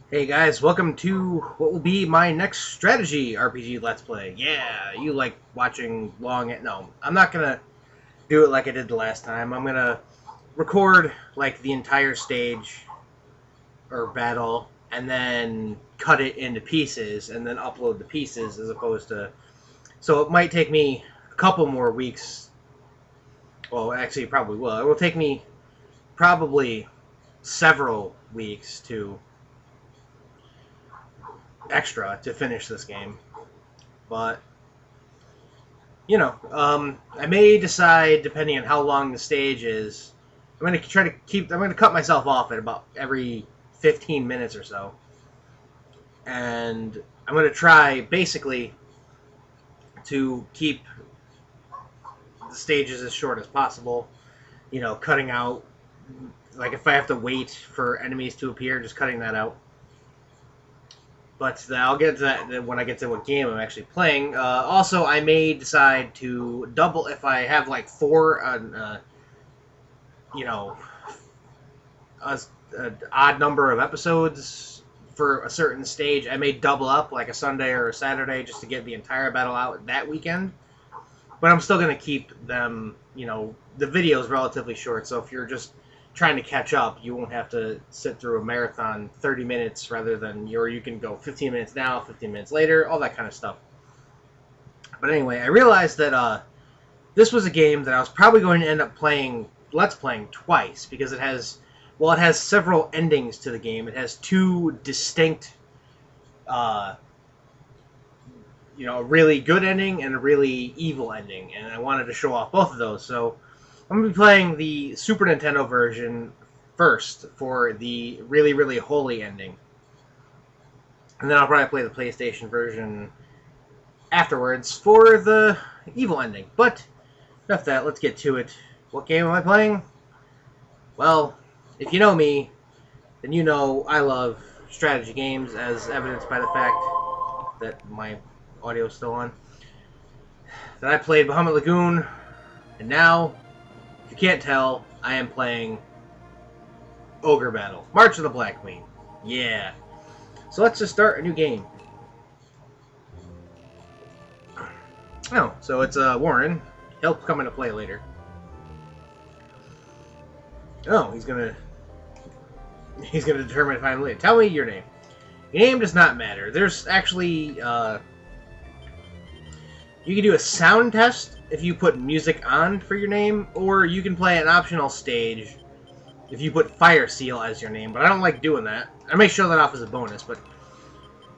Hey guys, welcome to what will be my next strategy RPG Let's Play. Yeah, you like watching long... No, I'm not gonna do it like I did the last time. I'm gonna record, like, the entire stage, or battle, and then cut it into pieces, and then upload the pieces, as opposed to... So it might take me a couple more weeks. Well, actually, it probably will. It will take me probably several weeks to... extra to finish this game. But I may decide, depending on how long the stage is, I'm going to try to keep, I'm going to cut myself off at about every 15 minutes or so. And I'm going to try, basically, to keep the stages as short as possible. Cutting out, like if I have to wait for enemies to appear, just cutting that out. But I'll get to that when I get to what game I'm actually playing. Also, I may decide to double if I have like four, an odd number of episodes for a certain stage. I may double up like a Sunday or a Saturday just to get the entire battle out that weekend. But I'm still going to keep them, the videos relatively short. So if you're just trying to catch up, you won't have to sit through a marathon 30 minutes rather than you can go 15 minutes now, 15 minutes later, all that kind of stuff. But anyway, I realized that this was a game that I was probably going to end up Let's Playing twice, because it has several endings to the game. It has two distinct, a really good ending and a really evil ending, and I wanted to show off both of those, so I'm going to be playing the Super Nintendo version first for the really, really holy ending. And then I'll probably play the PlayStation version afterwards for the evil ending. But enough of that, let's get to it. What game am I playing? Well, if you know me, then you know I love strategy games, as evidenced by the fact that my audio is still on. That I played Bahamut Lagoon, and now, if you can't tell, I am playing Ogrebattle, March of the Black Queen. Yeah. So let's just start a new game. Oh, so it's Warren. He'll come into play later. Oh, he's gonna determine if I'm late. Tell me your name. Your name does not matter. There's actually you can do a sound test if you put music on for your name, or you can play an optional stage if you put Fire Seal as your name, but I don't like doing that. I may show that off as a bonus, but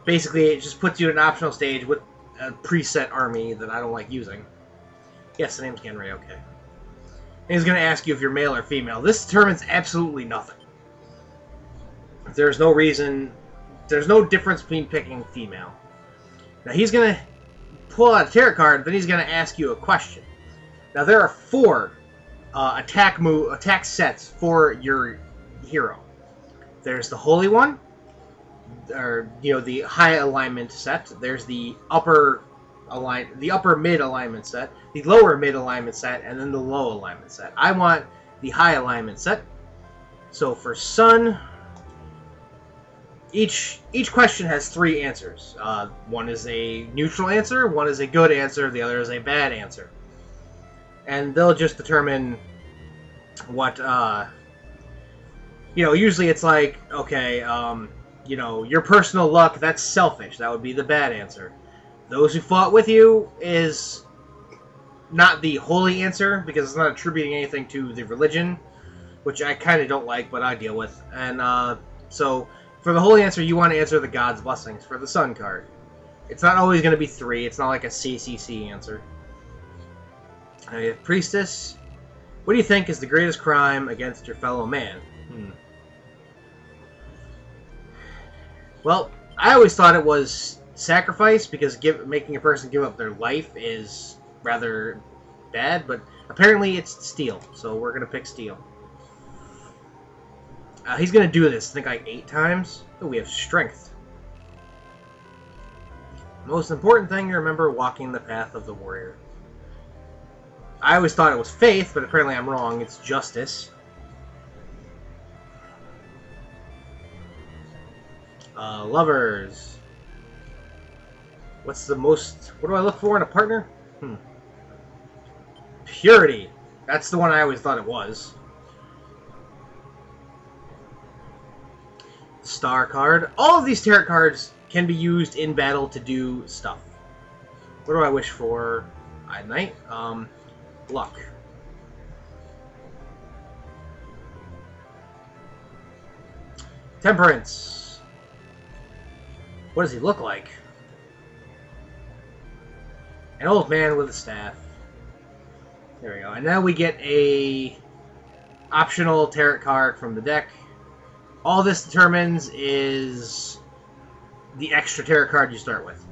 basically it just puts you in an optional stage with a preset army that I don't like using. Yes, the name's Gjenrei, okay. And he's going to ask you if you're male or female. This determines absolutely nothing. There's no reason, there's no difference between picking female. Now he's going to pull out a tarot card, then he's going to ask you a question. Now there are four attack sets for your hero. There's the Holy One, or the high alignment set. There's the upper mid alignment set, the lower mid alignment set, and then the low alignment set. I want the high alignment set. So for Sun, each question has three answers. One is a neutral answer, one is a good answer, the other is a bad answer. And they'll just determine what, usually it's like, okay, your personal luck, that's selfish. That would be the bad answer. Those who fought with you is not the holy answer, because it's not attributing anything to the religion, which I kind of don't like, but I deal with. And so for the holy answer, you want to answer the God's Blessings for the Sun card. It's not always going to be 3. It's not like a CCC answer. Priestess, what do you think is the greatest crime against your fellow man? Well, I always thought it was sacrifice, because making a person give up their life is rather bad, but apparently it's steal, so we're going to pick steal. He's going to do this, I think, like 8 times. Oh, we have strength. Most important thing to remember, walking the path of the warrior. I always thought it was faith, but apparently I'm wrong. It's justice. Lovers. What's the most... What do I look for in a partner? Purity. That's the one I always thought it was. Star card. All of these tarot cards can be used in battle to do stuff. What do I wish for at night? Luck. Temperance. What does he look like? An old man with a staff. There we go. And now we get a optional tarot card from the deck. All this determines is the extra tarot card you start with.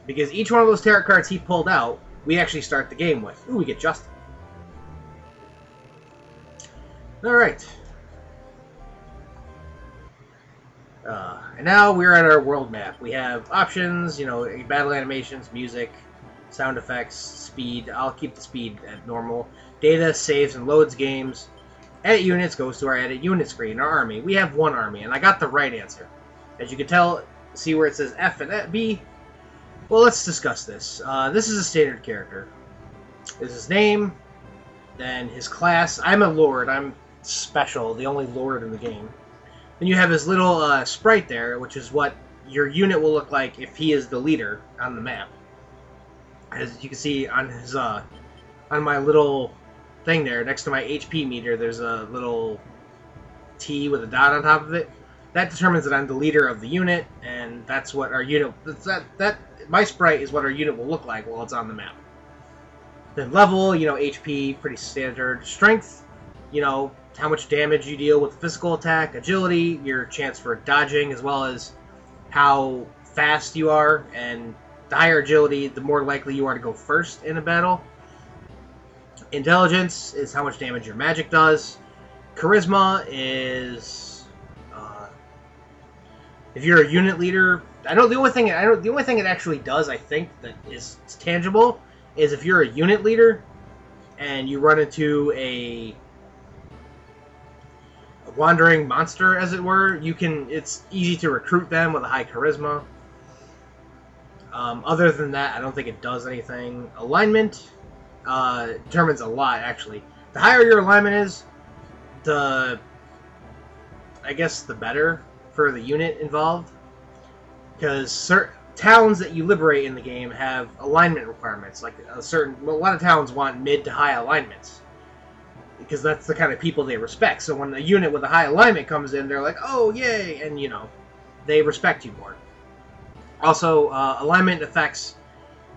Because each one of those tarot cards he pulled out, we actually start the game with. Ooh, we get Justin. Alright. And now we're at our world map. We have options, you know, battle animations, music, sound effects, speed. I'll keep the speed at normal. Data, saves, and loads games. Edit units goes to our edit unit screen, our army. We have one army, and I got the right answer. As you can tell, see where it says F and B? Well, let's discuss this. This is a standard character. This is his name, then his class. I'm a lord. I'm special, the only lord in the game. Then you have his little sprite there, which is what your unit will look like if he is the leader on the map. As you can see on his on my little thing there, next to my HP meter, there's a little T with a dot on top of it. That determines that I'm the leader of the unit, and that's what our unit. My sprite is what our unit will look like while it's on the map. Then level, you know, HP, pretty standard. Strength, you know, how much damage you deal with physical attack. Agility, your chance for dodging, as well as how fast you are. And the higher agility, the more likely you are to go first in a battle. Intelligence is how much damage your magic does. Charisma is if you're a unit leader. The only thing it actually does, I think, that is tangible, is if you're a unit leader and you run into a wandering monster, as it were, it's easy to recruit them with a high charisma. Other than that, I don't think it does anything. Alignment determines a lot, actually. The higher your alignment is, I guess the better for the unit involved. Because certain towns that you liberate in the game have alignment requirements. Like a lot of towns want mid to high alignments, because that's the kind of people they respect. So when a unit with a high alignment comes in, they're like, oh, yay, and, you know, they respect you more. Also, alignment affects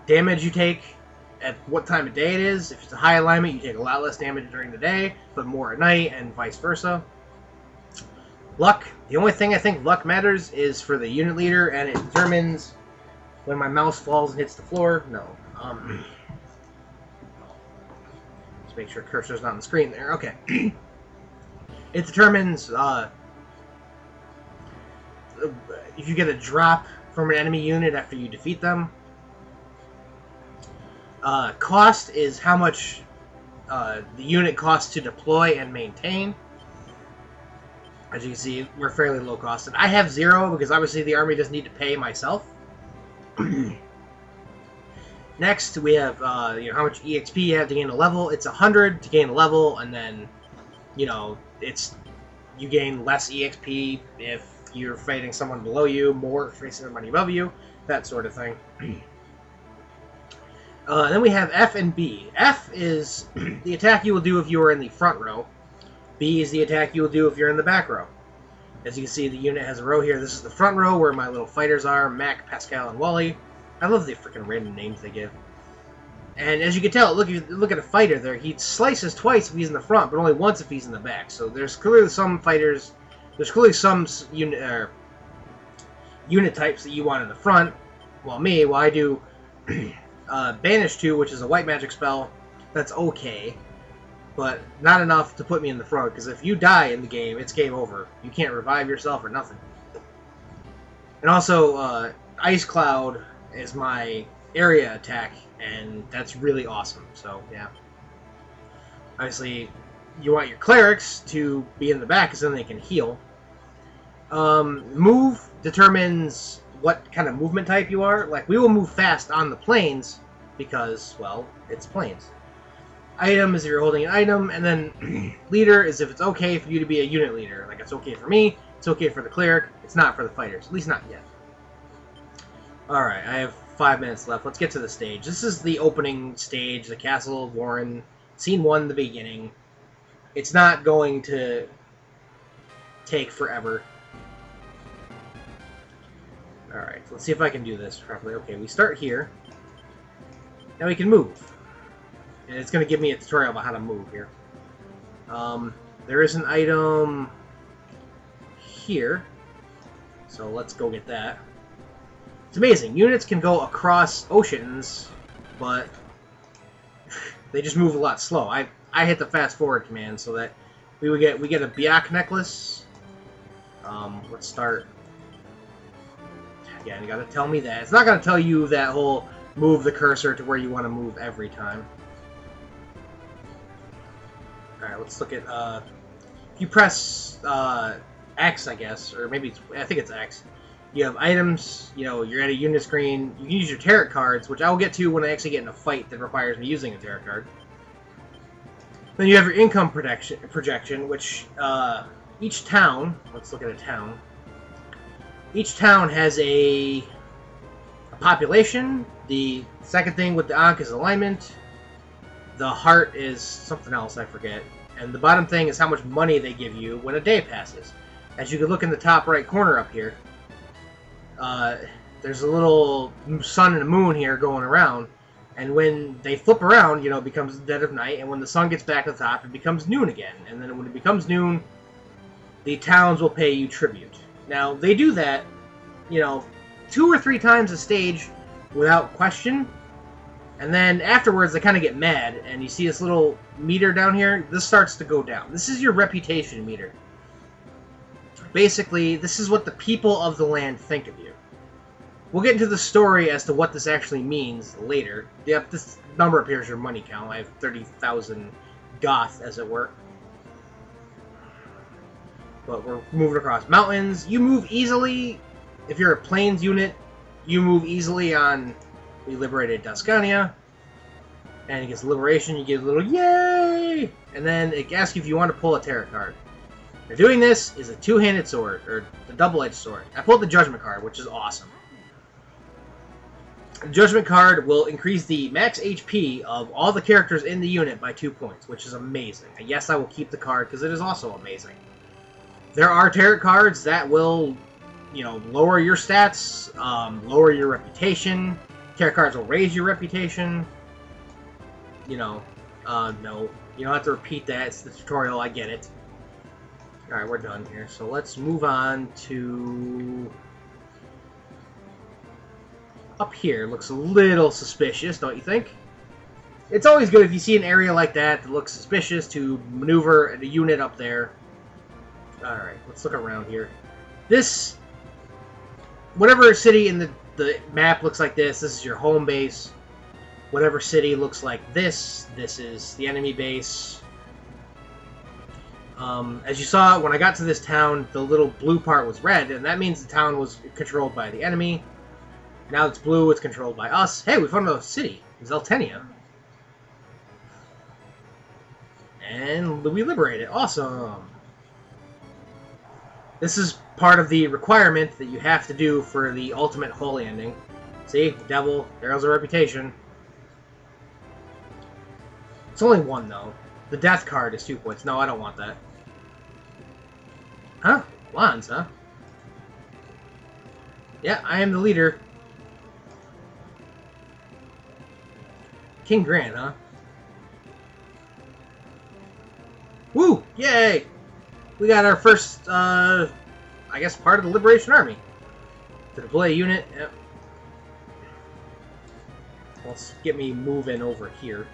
damage you take at what time of day it is. If it's a high alignment, you take a lot less damage during the day, but more at night, and vice versa. Luck. The only thing I think luck matters is for the unit leader, and it determines when my mouse falls and hits the floor. No. Just make sure cursor's not on the screen there. Okay. It determines if you get a drop from an enemy unit after you defeat them. Cost is how much the unit costs to deploy and maintain. As you can see, we're fairly low cost. And I have 0 because obviously the army doesn't need to pay myself. Next, we have you know, how much EXP you have to gain a level. It's 100 to gain a level, and then, you know, you gain less EXP if you're fighting someone below you, more if facing somebody above you, that sort of thing. Then we have F and B. F is the attack you will do if you are in the front row. B is the attack you will do if you're in the back row. As you can see, the unit has a row here. This is the front row where my little fighters are, Mac, Pascal, and Wally. I love the freaking random names they give. And as you can tell, look at a fighter there. He slices twice if he's in the front, but only once if he's in the back. So there's clearly some fighters, there's clearly some unit types that you want in the front. While I do Banish 2, which is a white magic spell. That's okay, but not enough to put me in the front, because if you die in the game, it's game over. You can't revive yourself or nothing. And also, Ice Cloud is my area attack, and that's really awesome, so yeah. Obviously, you want your clerics to be in the back, because then they can heal. Move determines what kind of movement type you are. Like, we will move fast on the planes because, well, it's planes. Item is if you're holding an item, and then leader is if it's okay for you to be a unit leader. Like, it's okay for me, it's okay for the cleric, it's not for the fighters. At least not yet. Alright, I have 5 minutes left. Let's get to the stage. This is the opening stage, the Castle of Warren. Scene 1, the beginning. It's not going to take forever. Alright, let's see if I can do this properly. Okay, we start here. Now we can move. And it's going to give me a tutorial about how to move here. There is an item here. So let's go get that. It's amazing. Units can go across oceans, but they just move a lot slow. I hit the fast forward command so that we get a Biak necklace. Let's start. Yeah, you gotta tell me that. It's not gonna tell you that whole move the cursor to where you want to move every time. Alright, let's look at, if you press, X, I guess, or maybe I think it's X, you have items, you know, you're at a unit screen, you can use your tarot cards, which I will get to when I actually get in a fight that requires me using a tarot card. Then you have your income projection, which, each town, let's look at a town, each town has a population. The second thing with the Ankh is alignment. The heart is something else, I forget. And the bottom thing is how much money they give you when a day passes. As you can look in the top right corner up here, there's a little sun and a moon here going around. And when they flip around, you know, it becomes dead of night. And when the sun gets back to the top, it becomes noon again. And then when it becomes noon, the towns will pay you tribute. Now, they do that, you know, 2 or 3 times a stage without question. And then afterwards, they kind of get mad, and you see this little meter down here. This starts to go down. This is your reputation meter. Basically, this is what the people of the land think of you. We'll get into the story as to what this actually means later. Yep, this number up here is your money count. I have 30,000 goth, as it were. But we're moving across mountains. You move easily. If you're a plains unit, you move easily on... We liberated Tuscania, and it gets liberation, you get a little yay! And then it asks you if you want to pull a tarot card. Now doing this is a two-handed sword, or the double-edged sword. I pulled the Judgment card, which is awesome. The Judgment card will increase the max HP of all the characters in the unit by 2 points, which is amazing. And yes, I will keep the card, because it is also amazing. There are tarot cards that will, you know, lower your stats, lower your reputation. Tarot cards will raise your reputation. You know, no. You don't have to repeat that. It's the tutorial. I get it. Alright, we're done here. So let's move on to... Up here. Looks a little suspicious, don't you think? It's always good if you see an area like that that looks suspicious to maneuver a unit up there. Alright, let's look around here. This... Whatever city in the map looks like this is your home base. Whatever city looks like this is the enemy base. As you saw, when I got to this town, the little blue part was red, and that means the town was controlled by the enemy. Now it's blue, it's controlled by us. Hey, we found a city. Zeltenia. And we liberate it. Awesome! This is part of the requirement that you have to do for the ultimate holy ending. See? Devil. There goes a reputation. It's only 1, though. The death card is 2 points. No, I don't want that. Huh? Lons, huh? Yeah, I am the leader. King Grant, huh? Woo! Yay! We got our first, I guess, part of the Liberation Army. To deploy a unit, yep. Let's get me moving over here.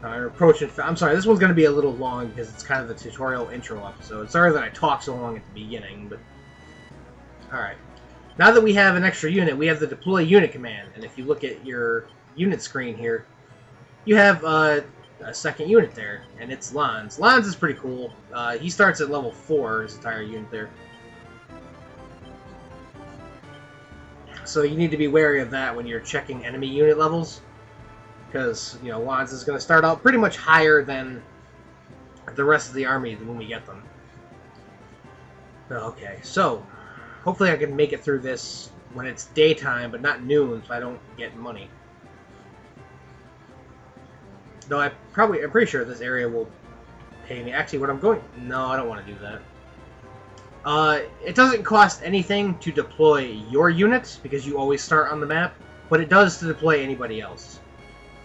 Approaching... I'm sorry, this one's going to be a little long because it's kind of the tutorial intro episode. Sorry that I talked so long at the beginning, but... Alright. Now that we have an extra unit, we have the deploy unit command. And if you look at your unit screen here, you have, a second unit there, and it's Lons. Lons is pretty cool. He starts at level 4, his entire unit there. So you need to be wary of that when you're checking enemy unit levels, because Lons is going to start out pretty much higher than the rest of the army when we get them. Okay, so hopefully I can make it through this when it's daytime, but not noon, so I don't get money. Though I'm pretty sure this area will pay me. Actually, no, I don't want to do that. It doesn't cost anything to deploy your units, because you always start on the map, but it does to deploy anybody else.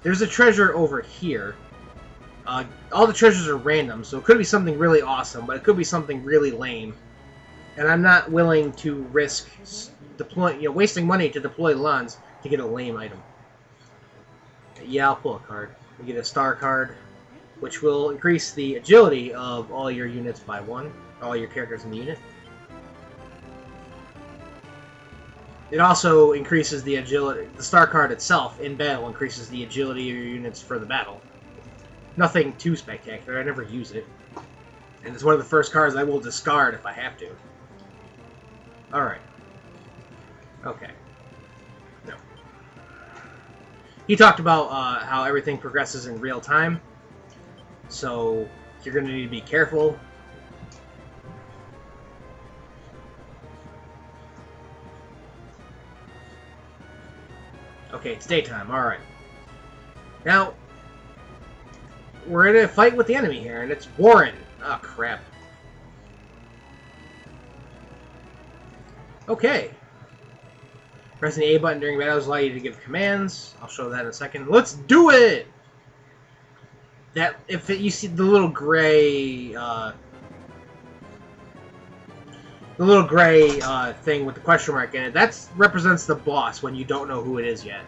There's a treasure over here. All the treasures are random, so it could be something really awesome, but it could be something really lame. And I'm not willing to risk wasting money to deploy Lons to get a lame item. Yeah, I'll pull a card. We get a star card, which will increase the agility of all your units by 1. All your characters in the unit. It also increases the agility. The star card itself in battle increases the agility of your units for the battle. Nothing too spectacular. I never use it. And it's one of the first cards I will discard if I have to. Alright. Okay. No. He talked about how everything progresses in real time. So you're going to need to be careful. Okay, it's daytime. Alright. Now, we're in a fight with the enemy here, and it's Warren. Oh, crap. Okay. Pressing the A button during battles allows you to give commands. I'll show that in a second. Let's do it! You see the little gray, thing with the question mark in it, that represents the boss when you don't know who it is yet.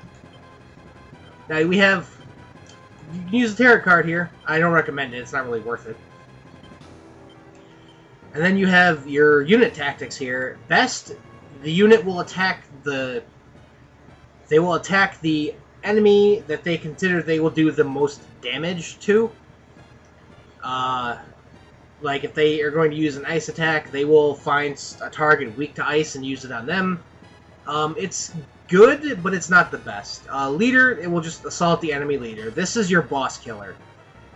Now you can use the tarot card here. I don't recommend it, it's not really worth it. And then you have your unit tactics here. Best, the unit will attack the enemy that they consider they will do the most damage to. Like, if they are going to use an ice attack, they will find a target weak to ice and use it on them. It's good, but it's not the best. Leader, it will just assault the enemy leader. This is your boss killer,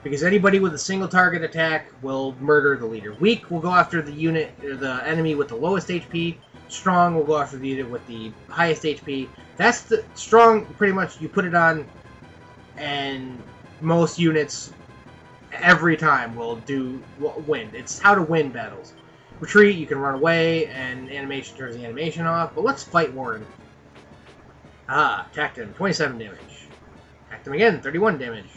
because anybody with a single target attack will murder the leader. Weak will go after the unit, or the enemy with the lowest HP. Strong will go after the unit with the highest HP. That's the strong, pretty much, you put it on, and most units every time will win. It's how to win battles. Retreat, you can run away, and animation turns the animation off. But let's fight Warren. Attacked him, 27 damage. Attacked him again, 31 damage.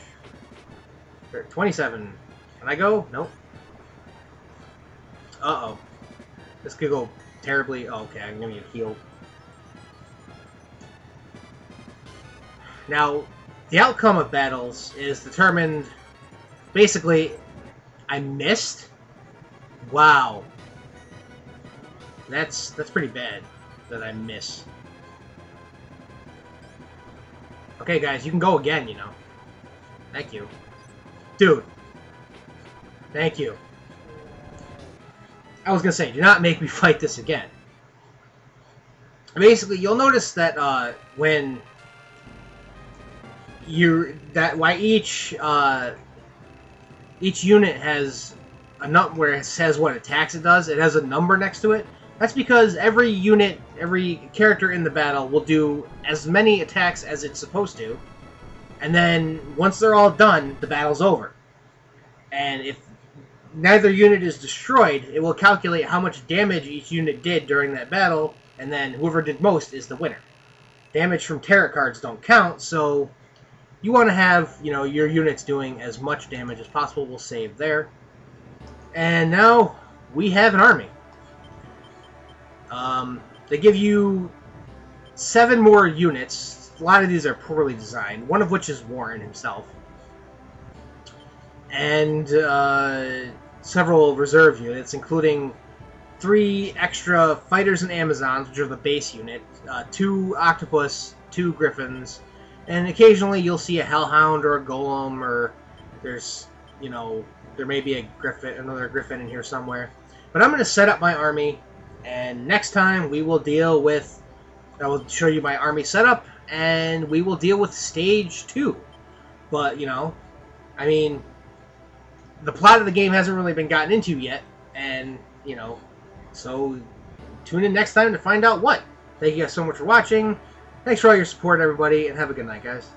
27. Can I go? Nope. Uh-oh. This could go terribly. Oh, okay, I'm gonna get healed. Now, the outcome of battles is determined. Basically, I missed. Wow. That's pretty bad that I miss. Okay, guys, you can go again, Thank you. Dude. Thank you. I was gonna say, do not make me fight this again. Basically, you'll notice that when each unit has a number where it says what attacks it does. It has a number next to it. That's because every unit, every character in the battle will do as many attacks as it's supposed to. And then, once they're all done, the battle's over. And if neither unit is destroyed, it will calculate how much damage each unit did during that battle, and then whoever did most is the winner. Damage from tarot cards don't count, so you want to have, your units doing as much damage as possible. We'll save there. And now, we have an army. They give you 7 more units. A lot of these are poorly designed, one of which is Warren himself. And several reserve units, including 3 extra fighters and Amazons, which are the base unit, 2 octopus, 2 griffins, and occasionally you'll see a hellhound or a golem, or there's, there may be another griffin in here somewhere. But I'm going to set up my army, and next time we will deal with I will show you my army setup, and we will deal with stage 2. But, you know, I mean, the plot of the game hasn't really been gotten into yet, and, you know, so tune in next time to find out what. Thank you guys so much for watching. Thanks for all your support, everybody, and have a good night, guys.